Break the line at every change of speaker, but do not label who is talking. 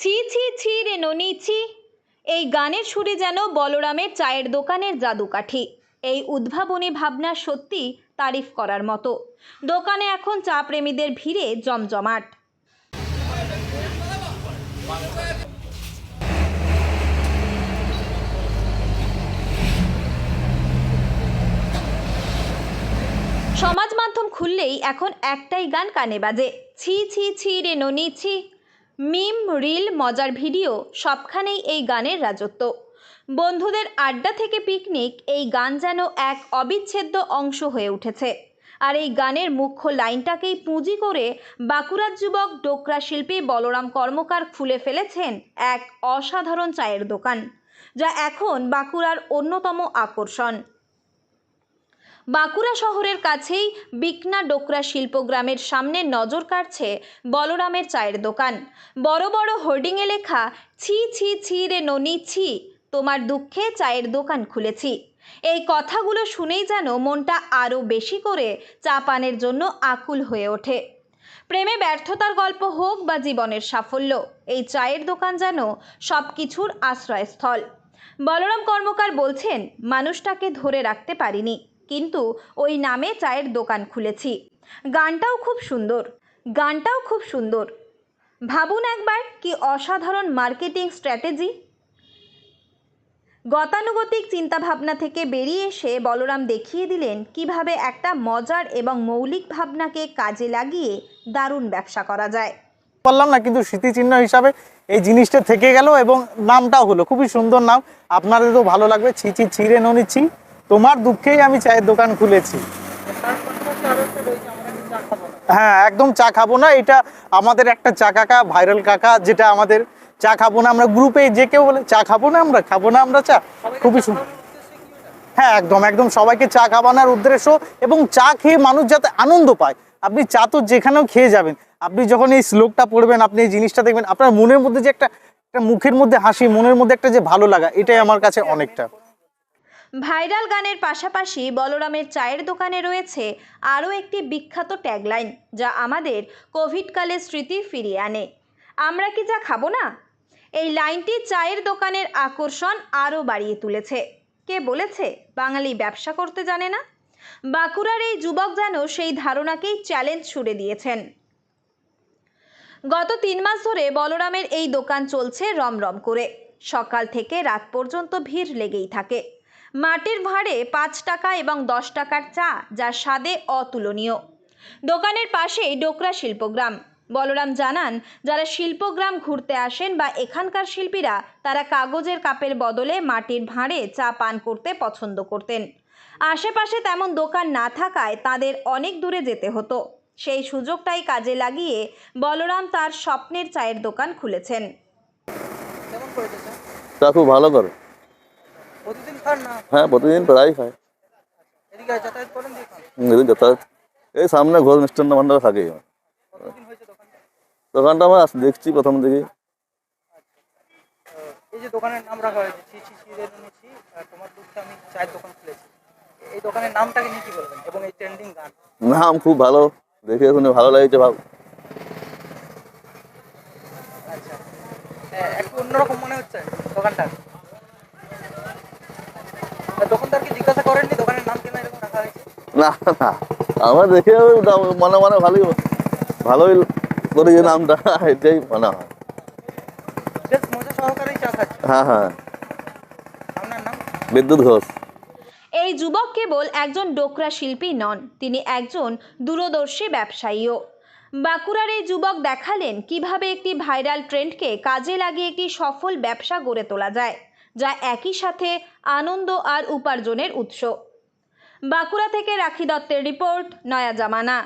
ছি ছি ছি রে ননি ছি। এই গানের সুরে যেন বলরামের চায়ের দোকানের জাদুকাঠি। এই উদ্ভাবনী ভাবনা সত্যি তারিফ করার মতো। দোকানে এখন চা প্রেমীদের ভিড়ে জমজমাট। সমাজ মাধ্যম খুললেই এখন একটাই গান কানে বাজে, ছি ছি ছি রে ননি ছি। মিম, রিল, মজার ভিডিও সবখানেই এই গানের রাজত্ব। বন্ধুদের আড্ডা থেকে পিকনিক, এই গান যেন এক অবিচ্ছেদ্য অংশ হয়ে উঠেছে। আর এই গানের মুখ্য লাইনটাকেই পুঁজি করে বাঁকুড়ার যুবক ডোকরা শিল্পী বলরাম কর্মকার খুলে ফেলেছেন এক অসাধারণ চায়ের দোকান, যা এখন বাঁকুড়ার অন্যতম আকর্ষণ। বাঁকুড়া শহরের কাছেই বিকনা ডোকরা শিল্পগ্রামের সামনে নজর কাড়ছে বলরামের চায়ের দোকান। বড় বড় হোর্ডিংয়ে লেখা, ছি ছি ছি রে ননি ছি, তোমার দুঃখে চায়ের দোকান খুলেছি। এই কথাগুলো শুনেই যেন মনটা আরও বেশি করে চা পানের জন্য আকুল হয়ে ওঠে। প্রেমে ব্যর্থতার গল্প হোক বা জীবনের সাফল্য, এই চায়ের দোকান যেন সব কিছুর আশ্রয়স্থল। বলরাম কর্মকার বলছেন, মানুষটাকে ধরে রাখতে পারিনি, কিন্তু ওই নামে চায়ের দোকান খুলেছি। গানটাও খুব সুন্দর। ভাবুন একবার, কি অসাধারণ মার্কেটিং স্ট্র্যাটেজি। গতানুগতিক চিন্তাভাবনা থেকে বেরিয়ে এসে বলরাম দেখিয়ে দিলেন কিভাবে একটা মজার এবং মৌলিক ভাবনাকে কাজে লাগিয়ে দারুণ ব্যবসা করা যায়।
পারলাম না, কিন্তু স্মৃতিচিহ্ন হিসাবে এই জিনিসটা থেকে গেল এবং নামটাও হলো খুবই সুন্দর নাম। আপনাদেরও ভালো লাগবে, ছি ছি ছিঁড়ে ননিচ্ছি, তোমার দুঃখেই আমি চায়ের দোকান খুলেছি। হ্যাঁ, একদম চা খাবো না, এটা আমাদের একটা চা কাকা, ভাইরাল কাকা, যেটা আমাদের চা খাবো না আমরা গ্রুপে যে কেউ বলে চা খাবো না আমরা চা, খুবই সুন্দর। হ্যাঁ, একদম একদম সবাইকে চা খাওয়ানোর উদ্দেশ্য, এবং চা খেয়ে মানুষ যাতে আনন্দ পায়। আপনি চা তো যেখানেও খেয়ে যাবেন, আপনি যখন এই শ্লোকটা পড়বেন, আপনি এই জিনিসটা দেখবেন, আপনার মনের মধ্যে যে একটা মুখের মধ্যে হাসি, মনের মধ্যে একটা যে ভালো লাগা, এটাই আমার কাছে অনেকটা।
ভাইরাল গানের পাশাপাশি বলরামের চায়ের দোকানে রয়েছে আরও একটি বিখ্যাত ট্যাগলাইন, যা আমাদের কোভিডকালের স্মৃতি ফিরিয়ে আনে, আমরা কি চা খাবো না। এই লাইনটি চায়ের দোকানের আকর্ষণ আরও বাড়িয়ে তুলেছে। কে বলেছে বাঙালি ব্যবসা করতে জানে না? বাঁকুড়ার এই যুবক যেন সেই ধারণাকেই চ্যালেঞ্জ ছুড়ে দিয়েছেন। গত 3 মাস ধরে বলরামের এই দোকান চলছে রমরম করে। সকাল থেকে রাত পর্যন্ত ভিড় লেগেই থাকে। মাটির ভাঁড়ে 5 টাকা এবং 10 টাকার চা, যা স্বাদে অতুলনীয়। দোকানের পাশেই ডোকরা শিল্পগ্রাম। বলরাম জানান, যারা শিল্পগ্রাম ঘুরতে আসেন বা এখানকার শিল্পীরা, তারা কাগজের কাপের বদলে মাটির ভাঁড়ে চা পান করতে পছন্দ করতেন। আশেপাশে তেমন দোকান না থাকায় তাদের অনেক দূরে যেতে হতো। সেই সুযোগটাই কাজে লাগিয়ে বলরাম তার স্বপ্নের চায়ের দোকান খুলেছেন।
চা খুব ভালো করে।
প্রতিদিন খান না?
হ্যাঁ, প্রতিদিন প্রায় খায়।
এদিকে যাতায়াত করেন?
এদিন যাতায়াত এই সামনে ঘোষ মিষ্টান্ন ভান্ডার থাকেই।
কতদিন হয়েছে দোকানটা?
দোকানটা আমরা দেখছি প্রথম থেকে।
এই যে দোকানের নাম রাখা হয়েছে, ছি ছি ছি রে ননি ছি, তোমার দুঃখে আমি চায়ের দোকান খুলেছি, এই দোকানের নামটাকে নিয়ে কি বলবেন, এবং এই ট্রেন্ডিং গান?
নাম খুব ভালো, দেখে শুনে ভালো লাগছে ভাব।
আচ্ছা, একটু অন্যরকম মনে হচ্ছে দোকানটা। দোকানদারকে জিজ্ঞাসা করেননি দোকানের নাম কেন এরকম রাখা হয়েছে?
না না, আমার দেখে মনে মনে ভালোই করেছে নামটা, এটাই মনে হয়।
বেশ মজা সহকারেই চা খাচ্ছে।
হ্যাঁ হ্যাঁ।
আপনার নাম?
বিদ্যুৎ ঘোষ।
এই যুবক কেবল একজন ডোকরা শিল্পী নন, তিনি একজন দূরদর্শী ব্যবসায়ীও। বাঁকুড়ার এই যুবক দেখালেন কিভাবে একটি ভাইরাল ট্রেন্ডকে কাজে লাগিয়ে একটি সফল ব্যবসা গড়ে তোলা যায়, যা একই সাথে আনন্দ আর উপার্জনের উৎস। বাঁকুড়া থেকে রাখি দত্তের রিপোর্ট, নয়া জামানা।